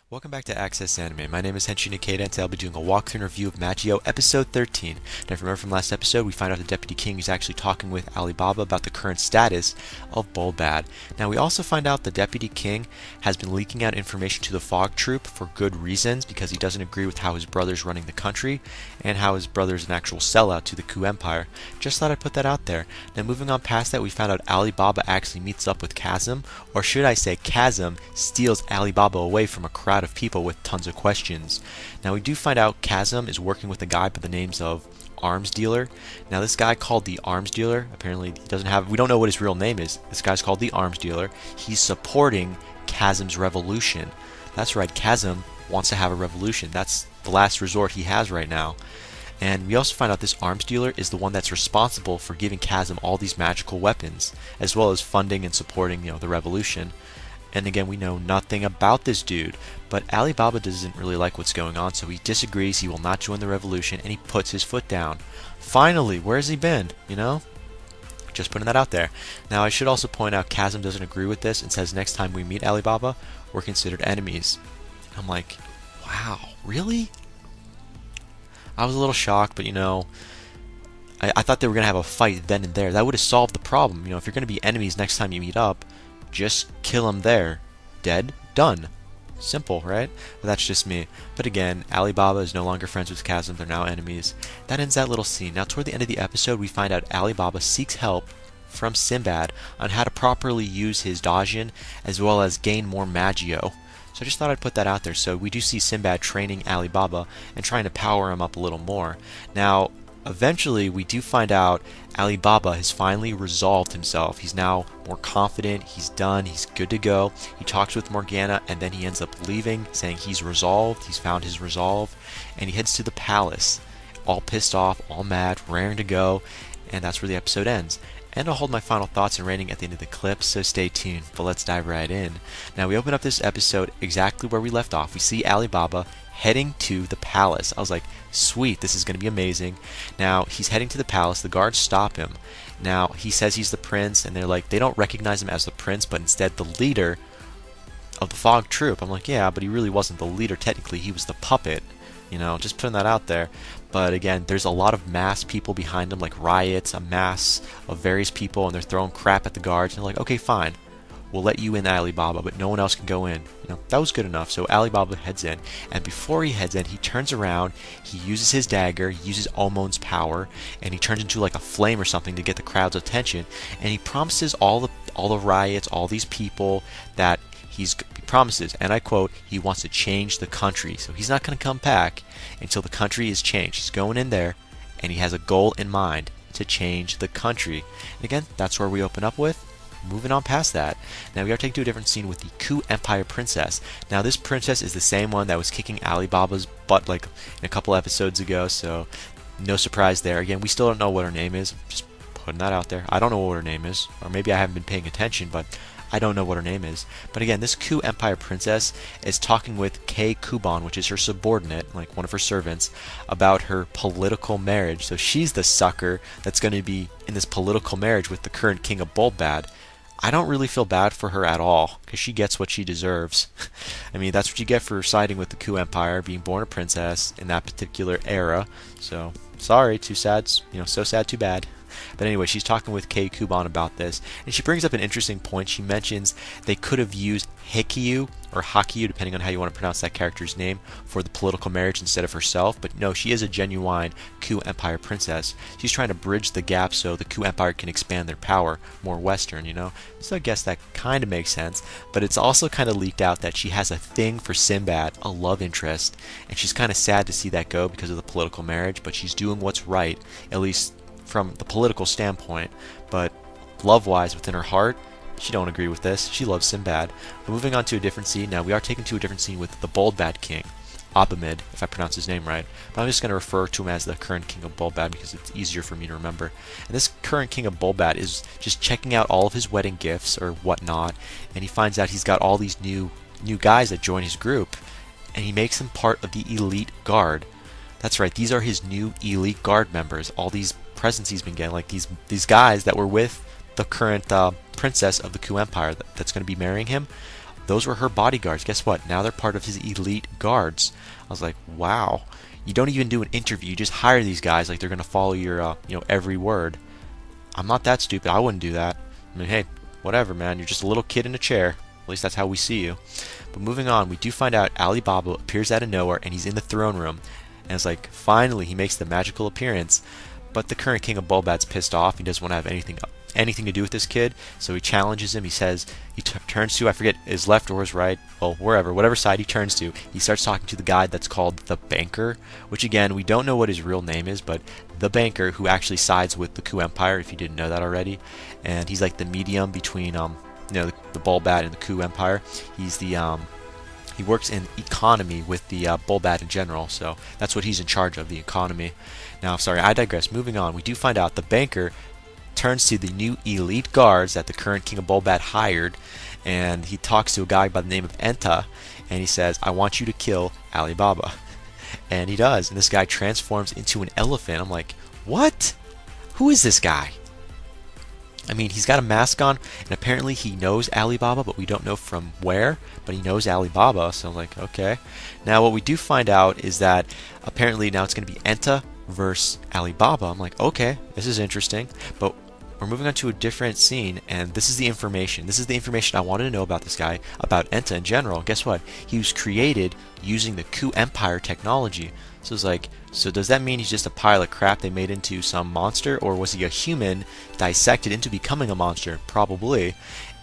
Welcome back to Access Anime. My name is Henshin Ikeda, and today I'll be doing a walkthrough and review of Magi episode 13. Now, if you remember from last episode, we find out the Deputy King is actually talking with Alibaba about the current status of Simbad. Now, we also find out the Deputy King has been leaking out information to the Fog Troop for good reasons, because he doesn't agree with how his brother's running the country, and how his brother's an actual sellout to the Ku Empire. Just thought I'd put that out there. Now, moving on past that, we found out Alibaba actually meets up with Chasm, or should I say Chasm steals Alibaba away from a crowd of people with tons of questions. Now we do find out Chasm is working with a guy by the names of Arms Dealer. Now this guy called the Arms Dealer, apparently he doesn't have, we don't know what his real name is. This guy's called the Arms Dealer. He's supporting Chasm's revolution. That's right, Chasm wants to have a revolution. That's the last resort he has right now. And we also find out this arms dealer is the one that's responsible for giving Chasm all these magical weapons, as well as funding and supporting, the revolution. And again, we know nothing about this dude, but Alibaba doesn't really like what's going on, so he disagrees, he will not join the revolution, and he puts his foot down. Finally, where has he been, Just putting that out there. Now, I should also point out Chasm doesn't agree with this and says next time we meet Alibaba, we're considered enemies. I'm like, wow, really? I was a little shocked, but I thought they were going to have a fight then and there. That would have solved the problem. If you're going to be enemies next time you meet up, just kill them there. Dead, done. Simple, right? But that's just me. But again, Alibaba is no longer friends with Chasm, they're now enemies. That ends that little scene. Now toward the end of the episode, we find out Alibaba seeks help from Simbad on how to properly use his Djinn, as well as gain more Magio. So I just thought I'd put that out there. So we do see Simbad training Alibaba and trying to power him up a little more. Now, eventually we do find out Alibaba has finally resolved himself. He's now more confident, he's done, he's good to go. He talks with Morgiana and then he ends up leaving, saying he's resolved, he's found his resolve, and he heads to the palace, all pissed off, all mad, raring to go, and that's where the episode ends. And I'll hold my final thoughts and rating at the end of the clip, so stay tuned, but let's dive right in. Now we open up this episode exactly where we left off. We see Alibaba heading to the palace. I was like, sweet, this is going to be amazing. Now he's heading to the palace, the guards stop him. Now he says he's the prince, and they're like, they don't recognize him as the prince, but instead the leader of the Fog Troop. I'm like, yeah, but he really wasn't the leader technically, he was the puppet. Just putting that out there. But again, there's a lot of mass people behind him, like riots, a mass of various people, and they're throwing crap at the guards. And they're like, okay, fine, we'll let you in, Alibaba, but no one else can go in. That was good enough. So Alibaba heads in, and before he heads in, he turns around, he uses his dagger, he uses Omon's power, and he turns into like a flame or something to get the crowd's attention. And he promises all the riots, all these people that he promises, and I quote, he wants to change the country. So he's not going to come back until the country is changed. He's going in there, and he has a goal in mind to change the country. And again, that's where we open up with. Moving on past that, now we are taken to a different scene with the Ku Empire princess. Now this princess is the same one that was kicking Alibaba's butt like in a couple episodes ago, so no surprise there. Again, we still don't know what her name is. Just putting that out there. I don't know what her name is, or maybe I haven't been paying attention, but I don't know what her name is. But again, this Ku Empire princess is talking with Kei Kuban, which is her subordinate, like one of her servants, about her political marriage. So she's the sucker that's going to be in this political marriage with the current king of Simbad. I don't really feel bad for her at all, because she gets what she deserves. I mean, that's what you get for siding with the Ku Empire, being born a princess in that particular era. So, sorry, too sad, so sad, too bad. But anyway, she's talking with Kei Kuban about this, and she brings up an interesting point. She mentions they could have used Hikyu, or Hakyu, depending on how you want to pronounce that character's name, for the political marriage instead of herself. But no, she is a genuine Ku Empire princess. She's trying to bridge the gap so the Ku Empire can expand their power more western, So I guess that kind of makes sense. But it's also kind of leaked out that she has a thing for Simbad, a love interest, and she's kind of sad to see that go because of the political marriage, but she's doing what's right, at least from the political standpoint. But love-wise, within her heart, she don't agree with this. She loves Simbad. But moving on to a different scene. Now we are taken to a different scene with the Simbad King, Abamid, if I pronounce his name right. But I'm just going to refer to him as the current king of Simbad because it's easier for me to remember. And this current king of Simbad is just checking out all of his wedding gifts or whatnot, and he finds out he's got all these new guys that join his group, and he makes them part of the elite guard. That's right, these are his new elite guard members. All these presents he's been getting, like these guys that were with the current princess of the Ku Empire that's going to be marrying him. those were her bodyguards. Guess what? Now they're part of his elite guards. I was like, wow. You don't even do an interview. You just hire these guys like they're going to follow your, every word. I'm not that stupid. I wouldn't do that. I mean, hey, whatever, man. You're just a little kid in a chair. At least that's how we see you. But moving on, we do find out Alibaba appears out of nowhere, and he's in the throne room. And it's like, finally, he makes the magical appearance. But the current king of Bolbad's pissed off. He doesn't want to have anything to do with this kid. So he challenges him. He says, he turns to, I forget, his left or his right, well, whatever side he turns to. He starts talking to the guy that's called the Banker, which again, we don't know what his real name is, but the Banker, who actually sides with the Ku Empire, if you didn't know that already. And he's like the medium between, the Bolbad and the Ku Empire. He's the, he works in economy with the Bolbad in general, so that's what he's in charge of, the economy. Now, sorry, I digress. Moving on, we do find out the Banker turns to the new elite guards that the current king of Bolbad hired, and he talks to a guy by the name of Enta, and he says, I want you to kill Alibaba. And he does, and this guy transforms into an elephant. I'm like, what? Who is this guy? I mean, he's got a mask on, and apparently he knows Alibaba, but we don't know from where, but he knows Alibaba, so I'm like, okay. Now, what we do find out is that apparently now it's going to be Enta versus Alibaba. I'm like, okay, this is interesting, but we're moving on to a different scene, and this is the information. This is the information I wanted to know about this guy, about Enta in general. Guess what? He was created using the Ku Empire technology. So it's like, so does that mean he's just a pile of crap they made into some monster, or was he a human dissected into becoming a monster? Probably.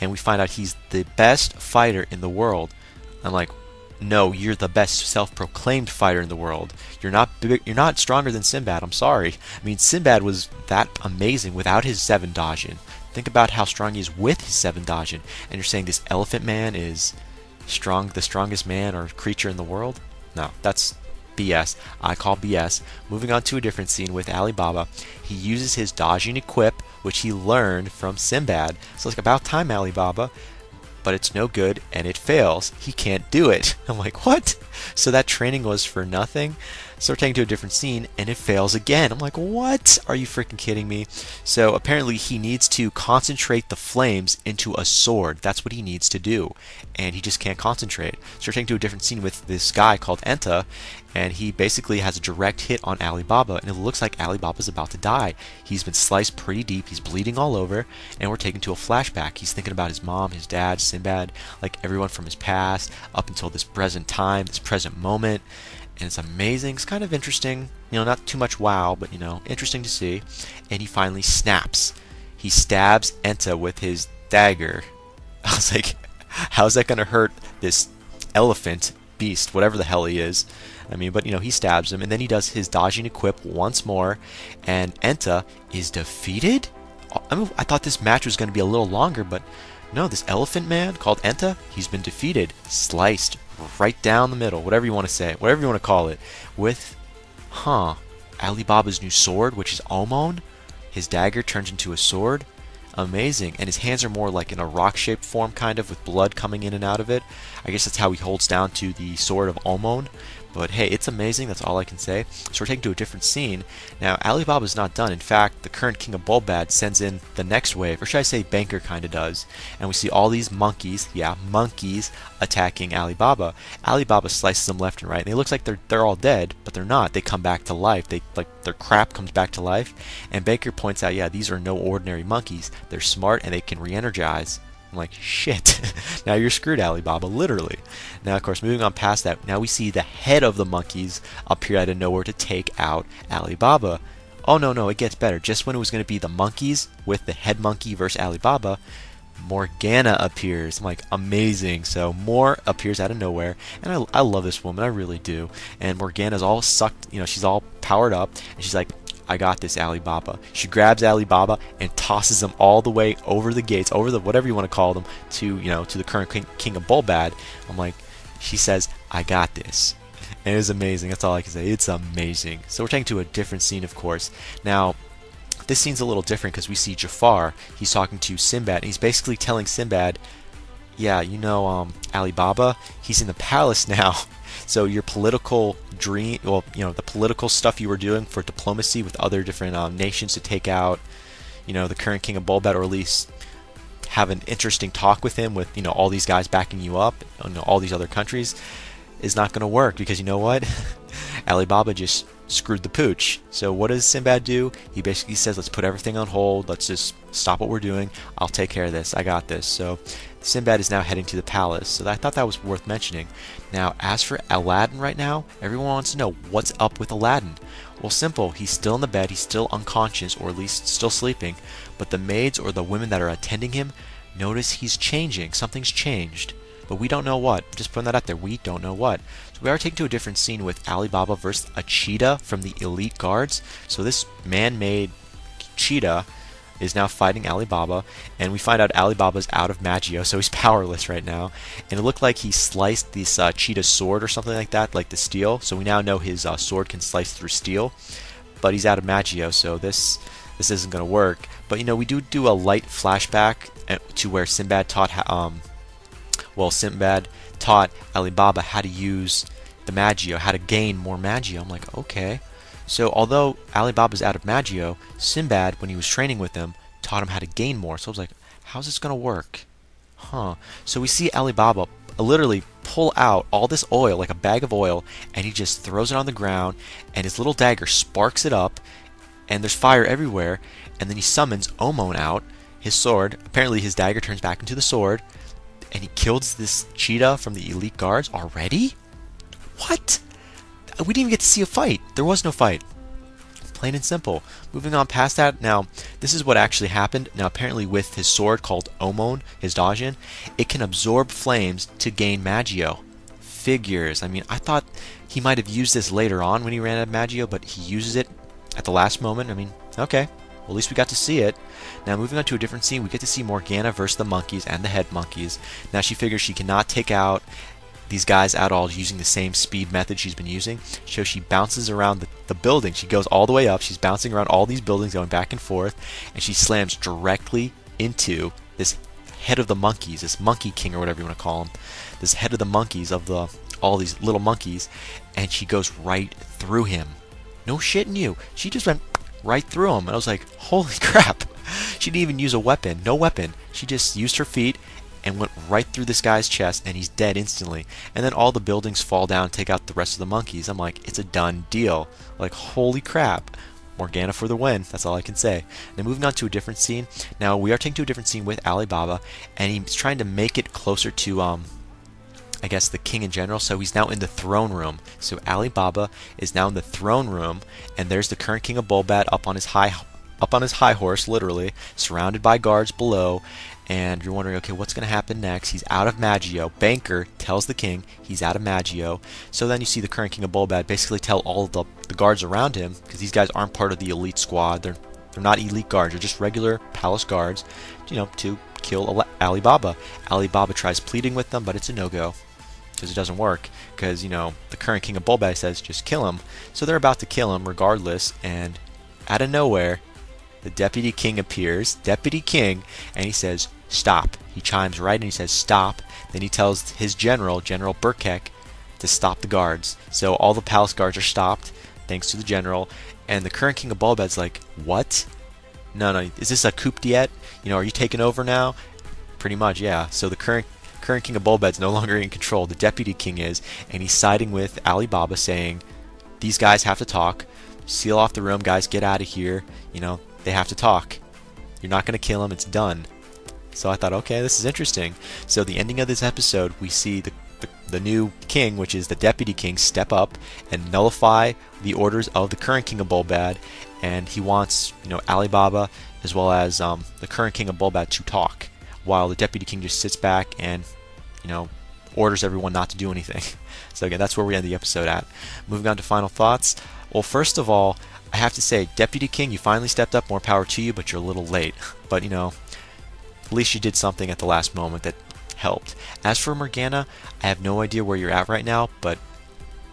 And we find out he's the best fighter in the world. I'm like, no, you're the best self-proclaimed fighter in the world. You're not stronger than Simbad. I'm sorry. I mean, Simbad was that amazing without his 7 Dajin. Think about how strong he is with his 7 Dajin. And you're saying this elephant man is the strongest man or creature in the world? No, that's BS. I call BS. Moving on to a different scene with Alibaba. He uses his Dajin equip, which he learned from Simbad. So it's like, about time, Alibaba. But it's no good, and it fails. He can't do it. I'm like, what? So that training was for nothing? So we're taken to a different scene, and it fails again. I'm like, what? Are you freaking kidding me? So apparently he needs to concentrate the flames into a sword. That's what he needs to do. And he just can't concentrate. So we're taken to a different scene with this guy called Enta, and he basically has a direct hit on Alibaba, and it looks like Alibaba's about to die. He's been sliced pretty deep, he's bleeding all over, and we're taken to a flashback. He's thinking about his mom, his dad, Simbad, like everyone from his past, up until this present time, this present moment, and it's amazing. It's kind of interesting, not too much wow, but interesting to see. And he finally snaps. He stabs Enta with his dagger. I was like, how's that going to hurt this elephant beast, whatever the hell he is? I mean, but he stabs him, and then he does his Dajin equip once more, and Enta is defeated? I mean, I thought this match was going to be a little longer, but no, this elephant man called Enta, he's been defeated, sliced right down the middle, whatever you want to say, whatever you want to call it, with, Alibaba's new sword, which is Omon. His dagger turns into a sword. Amazing. And his hands are more like in a rock-shaped form, kind of, with blood coming in and out of it. I guess that's how he holds down to the sword of Omon. But hey, it's amazing. That's all I can say. So we're taken to a different scene. Now, Alibaba's not done. In fact, the current king of Bolbad sends in the next wave, or should I say Banker kind of does. And we see all these monkeys, monkeys, attacking Alibaba. Alibaba slices them left and right. And it looks like they're all dead, but they're not. They come back to life. Their crap comes back to life. And Banker points out, yeah, these are no ordinary monkeys. They're smart and they can re-energize. I'm like, shit. Now you're screwed, Alibaba, literally. Now, of course, moving on past that, now we see the head of the monkeys appear out of nowhere to take out Alibaba. Oh, no, it gets better. Just when it was going to be the monkeys with the head monkey versus Alibaba, Morgiana appears. I'm like, amazing. So Mor appears out of nowhere, and I love this woman, I really do. And Morgana's all sucked, she's all powered up, and she's like, I got this, Alibaba. She grabs Alibaba and tosses him all the way over the gates, over the whatever you want to call them, to to the current king of Bolbad. I'm like, she says, I got this. And it was amazing. That's all I can say. It's amazing. So we're taking to a different scene, of course. Now, this scene's a little different because we see Jafar. He's talking to Simbad, and he's basically telling Simbad, yeah, Alibaba, he's in the palace now. So your political dream, well, the political stuff you were doing for diplomacy with other different nations to take out, the current king of Bolbad, or at least have an interesting talk with him with, all these guys backing you up, all these other countries, is not going to work, because you know what? Alibaba just screwed the pooch. So what does Simbad do? He basically says, let's put everything on hold, let's just stop what we're doing, I'll take care of this, I got this. So Simbad is now heading to the palace, so I thought that was worth mentioning. Now, as for Aladdin right now, everyone wants to know what's up with Aladdin. Well, simple, he's still in the bed, he's still unconscious, or at least still sleeping, but the maids or the women that are attending him notice he's changing, something's changed. But we don't know what. Just putting that out there, we don't know what. So we are taken to a different scene with Alibaba versus a cheetah from the elite guards. So this man-made cheetah is now fighting Alibaba, and we find out Alibaba's out of Magio, so he's powerless right now. And it looked like he sliced this cheetah's sword or something like that, like the steel. So we now know his sword can slice through steel, but he's out of Magio, so this isn't going to work. But we do a light flashback to where Simbad taught Alibaba how to use the Magio, how to gain more Magio. I'm like, okay. So although Alibaba's out of Magio, Simbad, when he was training with him, taught him how to gain more. So I was like, how's this going to work? Huh. So we see Alibaba literally pull out all this oil, like a bag of oil, and he just throws it on the ground, and his little dagger sparks it up, and there's fire everywhere, and then he summons Omon out, his sword. Apparently his dagger turns back into the sword, and he kills this cheetah from the elite guards already? What? We didn't even get to see a fight. There was no fight. Plain and simple. Moving on past that, now, this is what actually happened. Now, apparently with his sword called Omon, his Djinn, it can absorb flames to gain Magio. Figures. I mean, I thought he might have used this later on when he ran out of Magio, but he uses it at the last moment. I mean, okay. Well, at least we got to see it. Now, moving on to a different scene, we get to see Morgiana versus the monkeys and the head monkeys. Now, she figures she cannot take out these guys at all using the same speed method she's been using. So she bounces around the building. She goes all the way up. She's bouncing around all these buildings, going back and forth, and she slams directly into this head of the monkeys, this monkey king or whatever you want to call him, this head of the monkeys of all these little monkeys, and she goes right through him. No shitting you. She just went right through him. And I was like, holy crap. She didn't even use a weapon. No weapon. She just used her feet and went right through this guy's chest, and he's dead instantly. And then all the buildings fall down, take out the rest of the monkeys. I'm like, it's a done deal. Like, holy crap. Morgana for the win. That's all I can say. Now, moving on to a different scene. Now, we are taking to a different scene with Alibaba, and he's trying to make it closer to, I guess, the king in general. So he's now in the throne room. So Alibaba is now in the throne room, and there's the current king of Bolbad up on his high horse, literally, surrounded by guards below. And you're wondering, okay, what's going to happen next? He's out of Magio. Banker tells the king he's out of Magio. So then you see the current king of Bolbad basically tell all of the guards around him, because these guys aren't part of the elite squad. They're not elite guards. They're just regular palace guards, to kill Alibaba. Alibaba tries pleading with them, but it's a no-go, because it doesn't work. Because, the current king of Bolbad says, just kill him. So they're about to kill him regardless, and out of nowhere, the deputy king appears, deputy king, and he says, stop. He chimes right and he says, stop. Then he tells his general, General Burkek, to stop the guards. So all the palace guards are stopped, thanks to the general, and the current king of Bolbad's like, what? No, is this a coup d'etat? Are you taking over now? Pretty much, yeah. So the current king of Bolbad's no longer in control. The deputy king is, and he's siding with Alibaba, saying, these guys have to talk. Seal off the room, guys, get out of here. They have to talk. You're not going to kill him, it's done. So I thought, okay, this is interesting. So the ending of this episode, we see the new king, which is the deputy king, step up and nullify the orders of the current king of Bolbad, and he wants, Alibaba as well as the current king of Bolbad to talk, while the deputy king just sits back and, orders everyone not to do anything. So again, that's where we end the episode at. Moving on to final thoughts. Well, first of all, I have to say, Deputy King, you finally stepped up, more power to you, but you're a little late. But, at least you did something at the last moment that helped. As for Morgana, I have no idea where you're at right now, but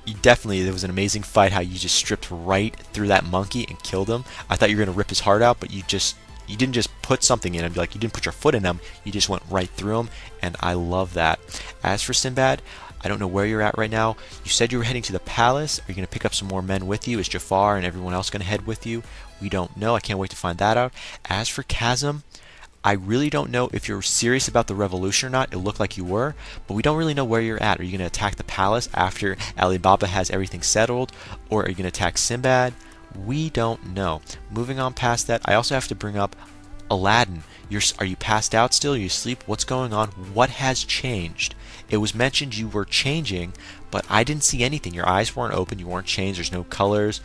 there was an amazing fight how you just stripped right through that monkey and killed him. I thought you were going to rip his heart out, but you didn't just put something in him, like you didn't put your foot in him, you just went right through him, and I love that. As for Simbad, I don't know where you're at right now. You said you were heading to the palace. Are you going to pick up some more men with you? Is Jafar and everyone else going to head with you? We don't know. I can't wait to find that out. As for Chasm, I really don't know if you're serious about the revolution or not. It looked like you were, but we don't really know where you're at. Are you going to attack the palace after Alibaba has everything settled, or are you going to attack Simbad? We don't know. Moving on past that, I also have to bring up Aladdin. Are you passed out still? Are you asleep? What's going on? What has changed? It was mentioned you were changing, but I didn't see anything. Your eyes weren't open. You weren't changed. There's no colors.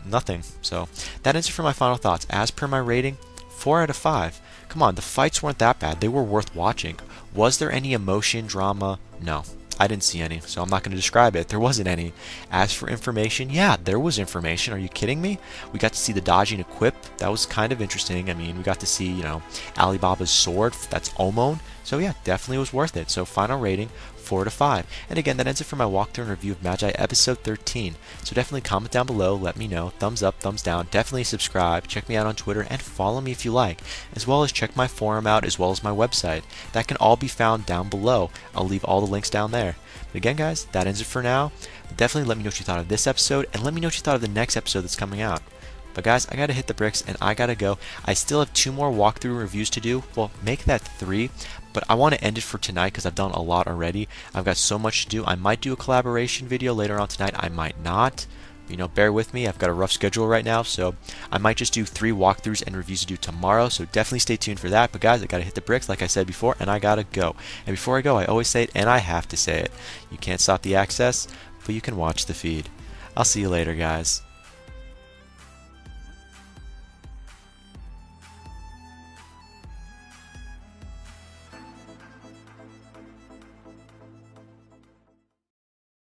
Nothing. So that is it for my final thoughts. As per my rating, 4 out of 5. Come on, the fights weren't that bad. They were worth watching. Was there any emotion, drama? No. I didn't see any, so I'm not going to describe it. There wasn't any. As for information, yeah, there was information. Are you kidding me? We got to see the dodging equip. That was kind of interesting. I mean, we got to see, Alibaba's sword. That's Omon. So yeah, definitely was worth it. So final rating, 4 to 5. And again, that ends it for my walkthrough and review of Magi episode 13. So definitely comment down below, let me know, thumbs up, thumbs down, definitely subscribe, check me out on Twitter, and follow me if you like, as well as check my forum out, as well as my website. That can all be found down below. I'll leave all the links down there. But again, guys, that ends it for now. Definitely let me know what you thought of this episode, and let me know what you thought of the next episode that's coming out. But guys, I gotta hit the bricks and I gotta go. I still have 2 more walkthrough reviews to do. Well, make that 3, but I want to end it for tonight because I've done a lot already. I've got so much to do. I might do a collaboration video later on tonight. I might not. Bear with me. I've got a rough schedule right now, so I might just do 3 walkthroughs and reviews to do tomorrow. So definitely stay tuned for that. But guys, I gotta hit the bricks like I said before, and I gotta go. And before I go, I always say it, and I have to say it. You can't stop the access, but you can watch the feed. I'll see you later, guys.